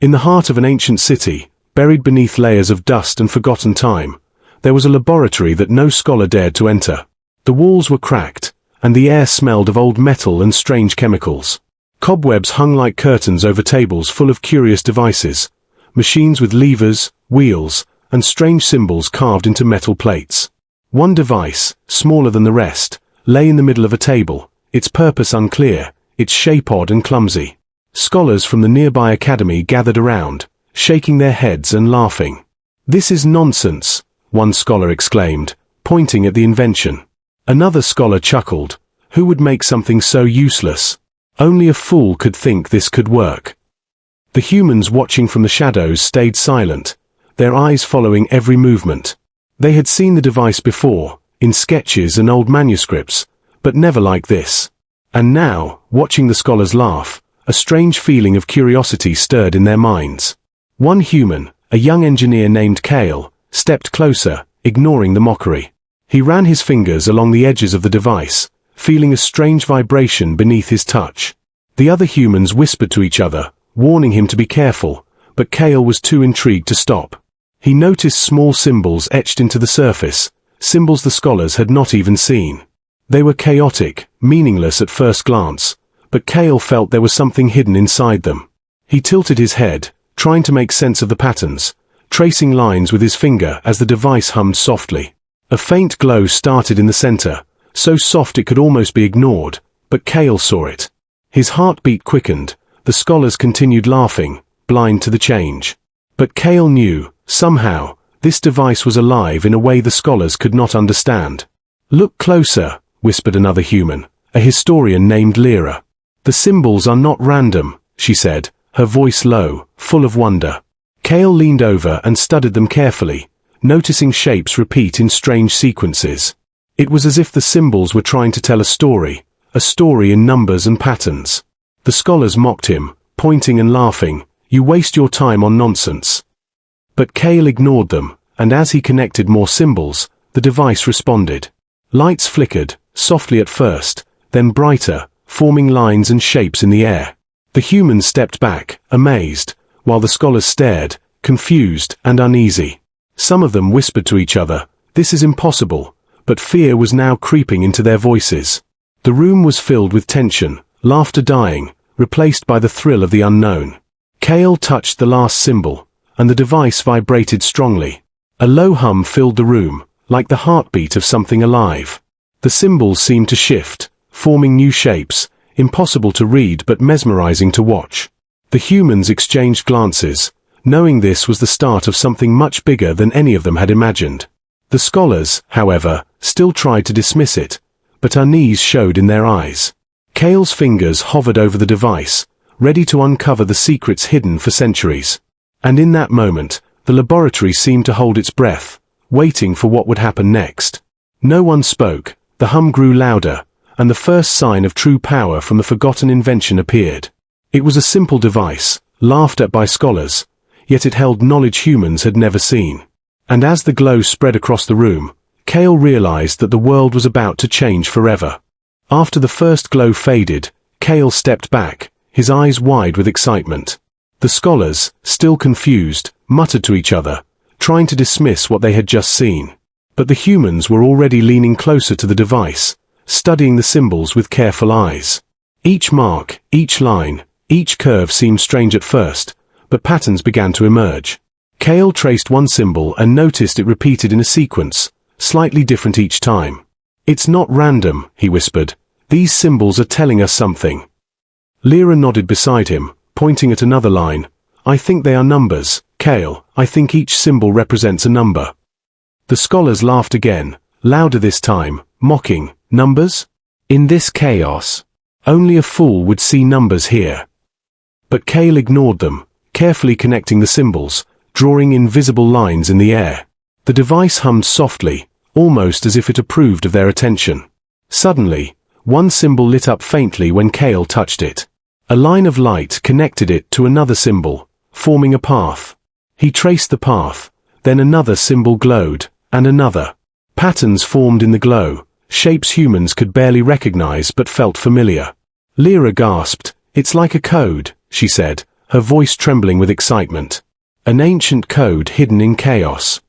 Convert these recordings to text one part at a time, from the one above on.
In the heart of an ancient city, buried beneath layers of dust and forgotten time, there was a laboratory that no scholar dared to enter. The walls were cracked, and the air smelled of old metal and strange chemicals. Cobwebs hung like curtains over tables full of curious devices, machines with levers, wheels, and strange symbols carved into metal plates. One device, smaller than the rest, lay in the middle of a table, its purpose unclear, its shape odd and clumsy. Scholars from the nearby academy gathered around, shaking their heads and laughing. "This is nonsense," one scholar exclaimed, pointing at the invention. Another scholar chuckled. "Who would make something so useless? Only a fool could think this could work." The humans watching from the shadows stayed silent, their eyes following every movement. They had seen the device before, in sketches and old manuscripts, but never like this. And now, watching the scholars laugh, a strange feeling of curiosity stirred in their minds. One human, a young engineer named Kael, stepped closer, ignoring the mockery. He ran his fingers along the edges of the device, feeling a strange vibration beneath his touch. The other humans whispered to each other, warning him to be careful, but Kael was too intrigued to stop. He noticed small symbols etched into the surface, symbols the scholars had not even seen. They were chaotic, meaningless at first glance, but Kael felt there was something hidden inside them. He tilted his head, trying to make sense of the patterns, tracing lines with his finger as the device hummed softly. A faint glow started in the center, so soft it could almost be ignored, but Kael saw it. His heartbeat quickened, the scholars continued laughing, blind to the change. But Kael knew, somehow, this device was alive in a way the scholars could not understand. "Look closer," whispered another human, a historian named Lira. "The symbols are not random," she said, her voice low, full of wonder. Kael leaned over and studied them carefully, noticing shapes repeat in strange sequences. It was as if the symbols were trying to tell a story in numbers and patterns. The scholars mocked him, pointing and laughing. "You waste your time on nonsense." But Kael ignored them, and as he connected more symbols, the device responded. Lights flickered, softly at first, then brighter, forming lines and shapes in the air. The humans stepped back, amazed, while the scholars stared, confused and uneasy. Some of them whispered to each other, "This is impossible," but fear was now creeping into their voices. The room was filled with tension, laughter dying, replaced by the thrill of the unknown. Kael touched the last symbol, and the device vibrated strongly. A low hum filled the room, like the heartbeat of something alive. The symbols seemed to shift, forming new shapes, impossible to read but mesmerizing to watch. The humans exchanged glances, knowing this was the start of something much bigger than any of them had imagined. The scholars, however, still tried to dismiss it, but unease showed in their eyes. Kael's fingers hovered over the device, ready to uncover the secrets hidden for centuries. And in that moment, the laboratory seemed to hold its breath, waiting for what would happen next. No one spoke, the hum grew louder, and the first sign of true power from the forgotten invention appeared. It was a simple device, laughed at by scholars, yet it held knowledge humans had never seen. And as the glow spread across the room, Kael realized that the world was about to change forever. After the first glow faded, Kael stepped back, his eyes wide with excitement. The scholars, still confused, muttered to each other, trying to dismiss what they had just seen. But the humans were already leaning closer to the device, studying the symbols with careful eyes. Each mark, each line, each curve seemed strange at first, but patterns began to emerge. Kael traced one symbol and noticed it repeated in a sequence, slightly different each time. "It's not random," he whispered. "These symbols are telling us something." Lira nodded beside him, pointing at another line. "I think they are numbers, Kael. I think each symbol represents a number." The scholars laughed again, louder this time, mocking. "Numbers? In this chaos? Only a fool would see numbers here." But Kael ignored them, carefully connecting the symbols, drawing invisible lines in the air. The device hummed softly, almost as if it approved of their attention. Suddenly, one symbol lit up faintly when Kael touched it. A line of light connected it to another symbol, forming a path. He traced the path, then another symbol glowed, and another. Patterns formed in the glow, shapes humans could barely recognize but felt familiar. Lira gasped. "It's like a code," she said, her voice trembling with excitement. An ancient code hidden in chaos.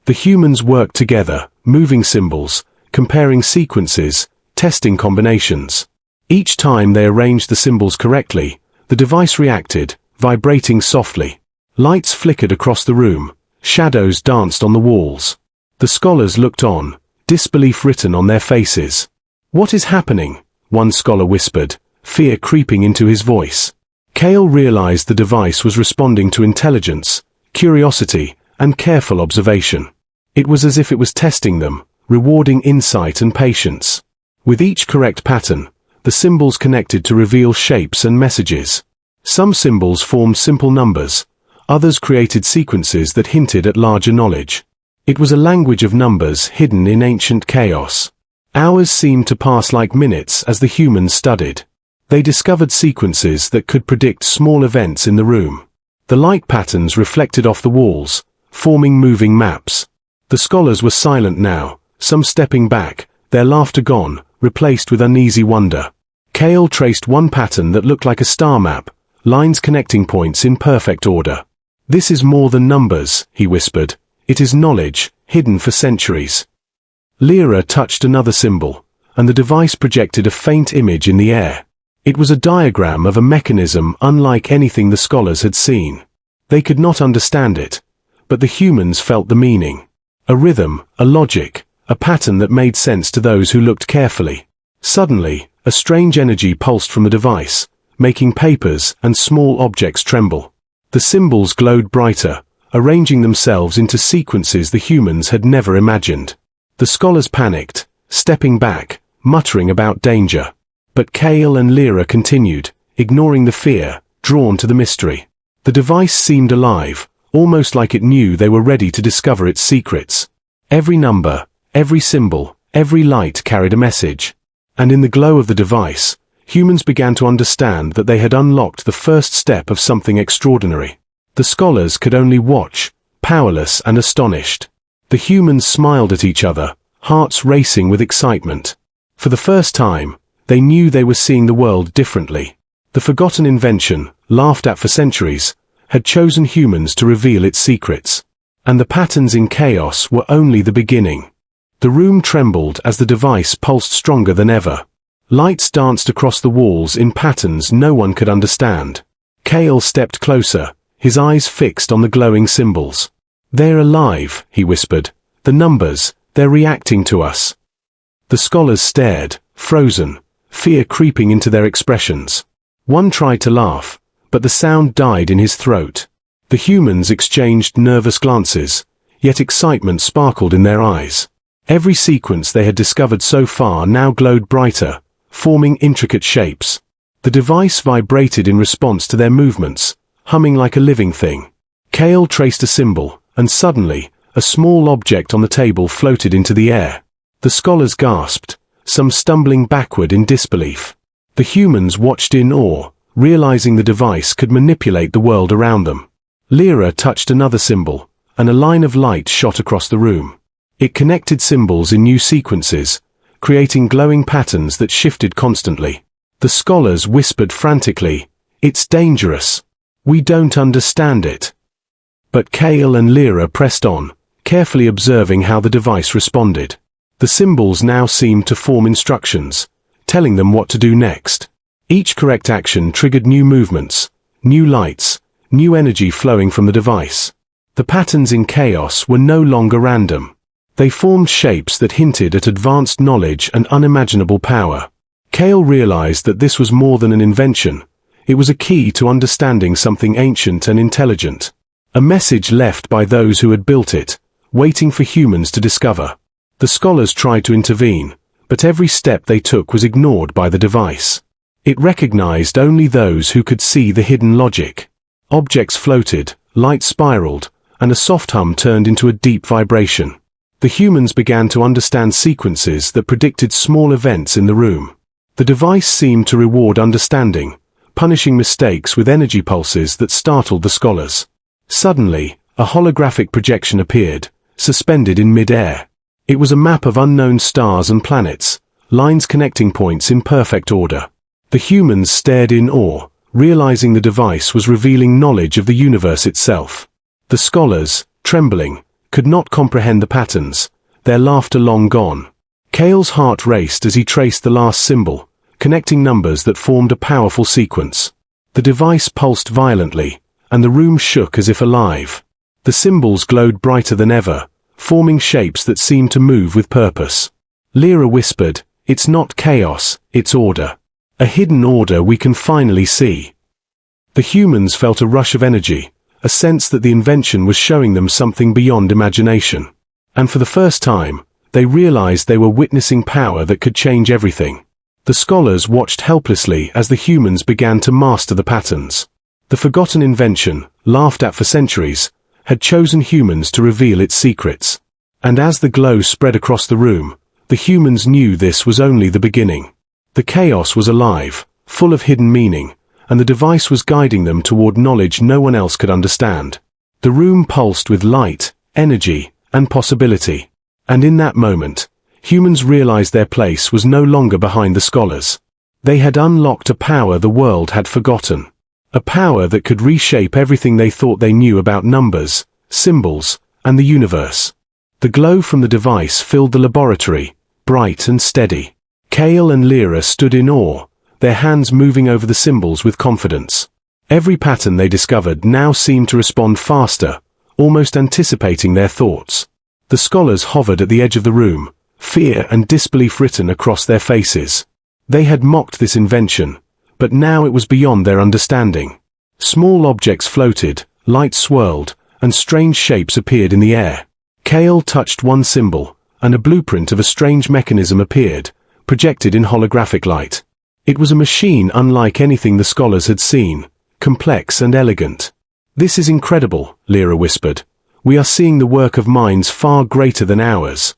The humans worked together, moving symbols, comparing sequences, testing combinations. Each time they arranged the symbols correctly, the device reacted, vibrating softly. Lights flickered across the room, shadows danced on the walls. The scholars looked on, disbelief written on their faces. "What is happening?" one scholar whispered, fear creeping into his voice. Kael realized the device was responding to intelligence, curiosity, and careful observation. It was as if it was testing them, rewarding insight and patience. With each correct pattern, the symbols connected to reveal shapes and messages. Some symbols formed simple numbers, others created sequences that hinted at larger knowledge. It was a language of numbers hidden in ancient chaos. Hours seemed to pass like minutes as the humans studied. They discovered sequences that could predict small events in the room. The light patterns reflected off the walls, forming moving maps. The scholars were silent now, some stepping back, their laughter gone, replaced with uneasy wonder. Kael traced one pattern that looked like a star map, lines connecting points in perfect order. "This is more than numbers," he whispered. "It is knowledge, hidden for centuries." Lira touched another symbol, and the device projected a faint image in the air. It was a diagram of a mechanism unlike anything the scholars had seen. They could not understand it, but the humans felt the meaning. A rhythm, a logic, a pattern that made sense to those who looked carefully. Suddenly, a strange energy pulsed from the device, making papers and small objects tremble. The symbols glowed brighter, arranging themselves into sequences the humans had never imagined. The scholars panicked, stepping back, muttering about danger. But Kael and Lira continued, ignoring the fear, drawn to the mystery. The device seemed alive, almost like it knew they were ready to discover its secrets. Every number, every symbol, every light carried a message. And in the glow of the device, humans began to understand that they had unlocked the first step of something extraordinary. The scholars could only watch, powerless and astonished. The humans smiled at each other, hearts racing with excitement. For the first time, they knew they were seeing the world differently. The forgotten invention, laughed at for centuries, had chosen humans to reveal its secrets. And the patterns in chaos were only the beginning. The room trembled as the device pulsed stronger than ever. Lights danced across the walls in patterns no one could understand. Kael stepped closer, his eyes fixed on the glowing symbols. "They're alive," he whispered. "The numbers, they're reacting to us." The scholars stared, frozen, fear creeping into their expressions. One tried to laugh, but the sound died in his throat. The humans exchanged nervous glances, yet excitement sparkled in their eyes. Every sequence they had discovered so far now glowed brighter, forming intricate shapes. The device vibrated in response to their movements, humming like a living thing. Kael traced a symbol, and suddenly, a small object on the table floated into the air. The scholars gasped, some stumbling backward in disbelief. The humans watched in awe, realizing the device could manipulate the world around them. Lira touched another symbol, and a line of light shot across the room. It connected symbols in new sequences, creating glowing patterns that shifted constantly. The scholars whispered frantically, "It's dangerous. We don't understand it." But Kael and Lira pressed on, carefully observing how the device responded. The symbols now seemed to form instructions, telling them what to do next. Each correct action triggered new movements, new lights, new energy flowing from the device. The patterns in chaos were no longer random. They formed shapes that hinted at advanced knowledge and unimaginable power. Kael realized that this was more than an invention. It was a key to understanding something ancient and intelligent. A message left by those who had built it, waiting for humans to discover. The scholars tried to intervene, but every step they took was ignored by the device. It recognized only those who could see the hidden logic. Objects floated, light spiraled, and a soft hum turned into a deep vibration. The humans began to understand sequences that predicted small events in the room. The device seemed to reward understanding, punishing mistakes with energy pulses that startled the scholars. Suddenly, a holographic projection appeared, suspended in mid-air. It was a map of unknown stars and planets, lines connecting points in perfect order. The humans stared in awe, realizing the device was revealing knowledge of the universe itself. The scholars, trembling, could not comprehend the patterns, their laughter long gone. Kael's heart raced as he traced the last symbol, connecting numbers that formed a powerful sequence. The device pulsed violently, and the room shook as if alive. The symbols glowed brighter than ever, forming shapes that seemed to move with purpose. Lira whispered, "It's not chaos, it's order. A hidden order we can finally see." The humans felt a rush of energy, a sense that the invention was showing them something beyond imagination. And for the first time, they realized they were witnessing power that could change everything. The scholars watched helplessly as the humans began to master the patterns. The forgotten invention, laughed at for centuries, had chosen humans to reveal its secrets. And as the glow spread across the room, the humans knew this was only the beginning. The chaos was alive, full of hidden meaning, and the device was guiding them toward knowledge no one else could understand. The room pulsed with light, energy, and possibility. And in that moment, humans realized their place was no longer behind the scholars. They had unlocked a power the world had forgotten. A power that could reshape everything they thought they knew about numbers, symbols, and the universe. The glow from the device filled the laboratory, bright and steady. Kael and Lira stood in awe, their hands moving over the symbols with confidence. Every pattern they discovered now seemed to respond faster, almost anticipating their thoughts. The scholars hovered at the edge of the room, fear and disbelief written across their faces. They had mocked this invention, but now it was beyond their understanding. Small objects floated, light swirled, and strange shapes appeared in the air. Kael touched one symbol, and a blueprint of a strange mechanism appeared, projected in holographic light. It was a machine unlike anything the scholars had seen, complex and elegant. "This is incredible," Lira whispered. "We are seeing the work of minds far greater than ours."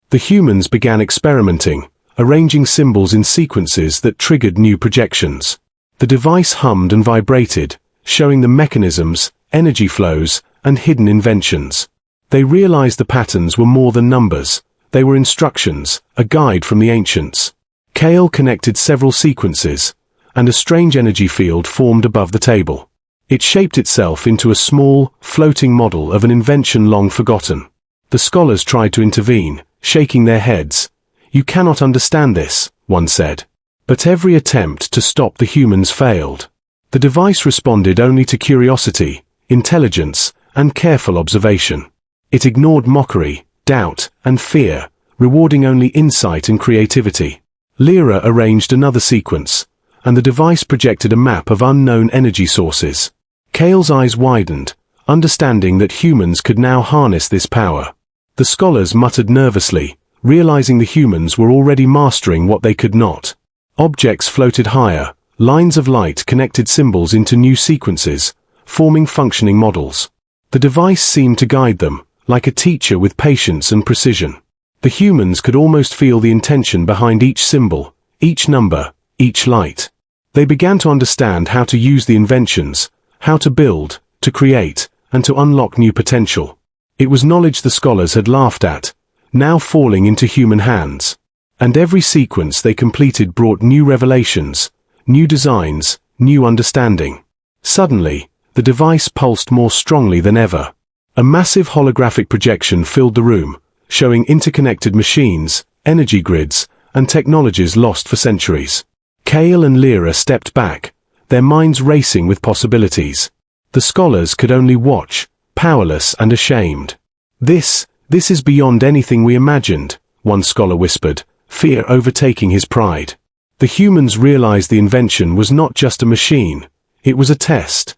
The humans began experimenting, arranging symbols in sequences that triggered new projections. The device hummed and vibrated, showing them mechanisms, energy flows, and hidden inventions. They realized the patterns were more than numbers. They were instructions, a guide from the ancients. Kael connected several sequences, and a strange energy field formed above the table. It shaped itself into a small, floating model of an invention long forgotten. The scholars tried to intervene, shaking their heads. "You cannot understand this," one said. But every attempt to stop the humans failed. The device responded only to curiosity, intelligence, and careful observation. It ignored mockery, doubt, and fear, rewarding only insight and creativity. Lira arranged another sequence, and the device projected a map of unknown energy sources. Kael's eyes widened, understanding that humans could now harness this power. The scholars muttered nervously, realizing the humans were already mastering what they could not. Objects floated higher, lines of light connected symbols into new sequences, forming functioning models. The device seemed to guide them, like a teacher with patience and precision. The humans could almost feel the intention behind each symbol, each number, each light. They began to understand how to use the inventions, how to build, to create, and to unlock new potential. It was knowledge the scholars had laughed at, now falling into human hands. And every sequence they completed brought new revelations, new designs, new understanding. Suddenly, the device pulsed more strongly than ever. A massive holographic projection filled the room, showing interconnected machines, energy grids, and technologies lost for centuries. Kael and Lira stepped back, their minds racing with possibilities. The scholars could only watch, powerless and ashamed. This is beyond anything we imagined," one scholar whispered, fear overtaking his pride. The humans realized the invention was not just a machine, it was a test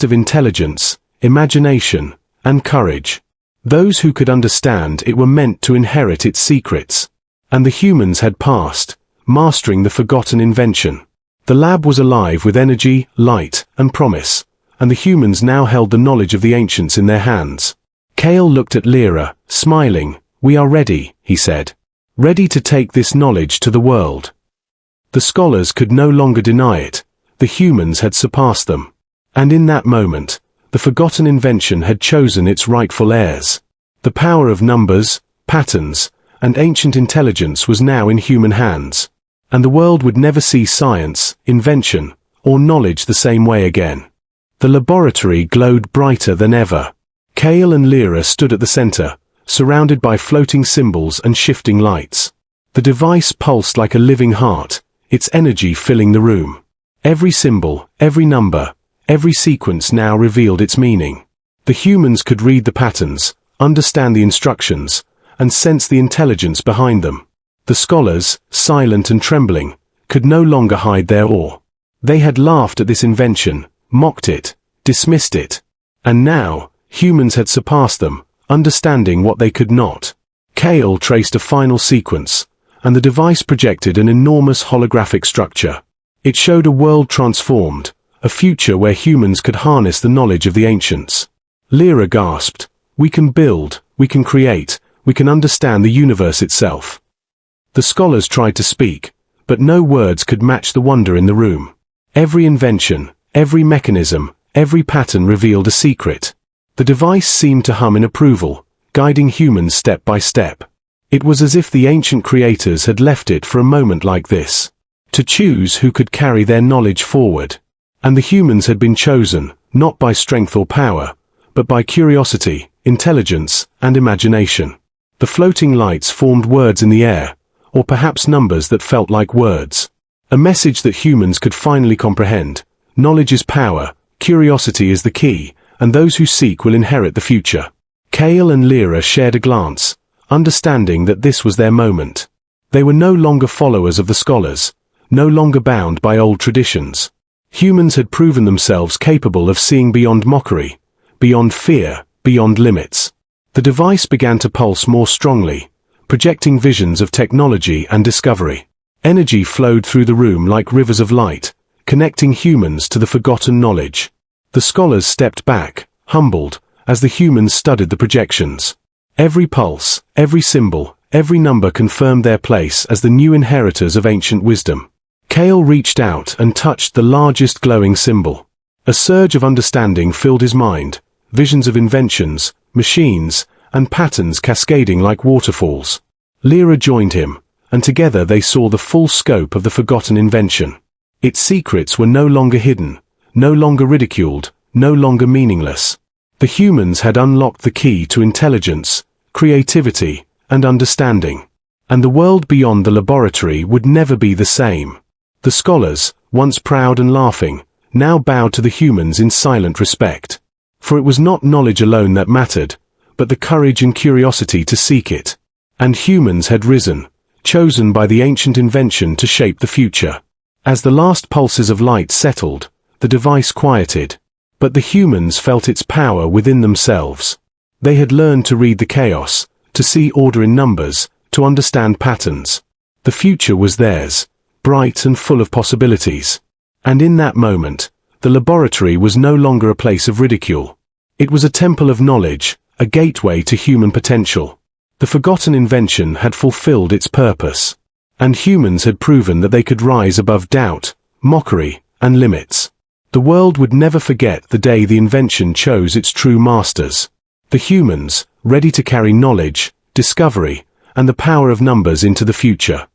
of intelligence, imagination, and courage. Those who could understand it were meant to inherit its secrets. And the humans had passed, mastering the forgotten invention. The lab was alive with energy, light, and promise, and the humans now held the knowledge of the ancients in their hands. Kael looked at Lira, smiling. "We are ready," he said. "Ready to take this knowledge to the world." The scholars could no longer deny it. The humans had surpassed them. And in that moment, the forgotten invention had chosen its rightful heirs. The power of numbers, patterns, and ancient intelligence was now in human hands. And the world would never see science, invention, or knowledge the same way again. The laboratory glowed brighter than ever. Kael and Lira stood at the center, surrounded by floating symbols and shifting lights. The device pulsed like a living heart, its energy filling the room. Every symbol, every number, every sequence now revealed its meaning. The humans could read the patterns, understand the instructions, and sense the intelligence behind them. The scholars, silent and trembling, could no longer hide their awe. They had laughed at this invention, mocked it, dismissed it. And now, humans had surpassed them, understanding what they could not. Kael traced a final sequence, and the device projected an enormous holographic structure. It showed a world transformed, a future where humans could harness the knowledge of the ancients. Lira gasped, "We can build, we can create, we can understand the universe itself." The scholars tried to speak, but no words could match the wonder in the room. Every invention, every mechanism, every pattern revealed a secret. The device seemed to hum in approval, guiding humans step by step. It was as if the ancient creators had left it for a moment like this, to choose who could carry their knowledge forward. And the humans had been chosen, not by strength or power, but by curiosity, intelligence, and imagination. The floating lights formed words in the air, or perhaps numbers that felt like words. A message that humans could finally comprehend. Knowledge is power, curiosity is the key, and those who seek will inherit the future. Kael and Lira shared a glance, understanding that this was their moment. They were no longer followers of the scholars, no longer bound by old traditions. Humans had proven themselves capable of seeing beyond mockery, beyond fear, beyond limits. The device began to pulse more strongly, projecting visions of technology and discovery. Energy flowed through the room like rivers of light, connecting humans to the forgotten knowledge. The scholars stepped back, humbled, as the humans studied the projections. Every pulse, every symbol, every number confirmed their place as the new inheritors of ancient wisdom. Kael reached out and touched the largest glowing symbol. A surge of understanding filled his mind, visions of inventions, machines, and patterns cascading like waterfalls. Lira joined him, and together they saw the full scope of the forgotten invention. Its secrets were no longer hidden, no longer ridiculed, no longer meaningless. The humans had unlocked the key to intelligence, creativity, and understanding. And the world beyond the laboratory would never be the same. The scholars, once proud and laughing, now bowed to the humans in silent respect. For it was not knowledge alone that mattered, but the courage and curiosity to seek it. And humans had risen, chosen by the ancient invention to shape the future. As the last pulses of light settled, the device quieted. But the humans felt its power within themselves. They had learned to read the chaos, to see order in numbers, to understand patterns. The future was theirs, bright and full of possibilities. And in that moment, the laboratory was no longer a place of ridicule. It was a temple of knowledge, a gateway to human potential. The forgotten invention had fulfilled its purpose. And humans had proven that they could rise above doubt, mockery, and limits. The world would never forget the day the invention chose its true masters. The humans, ready to carry knowledge, discovery, and the power of numbers into the future.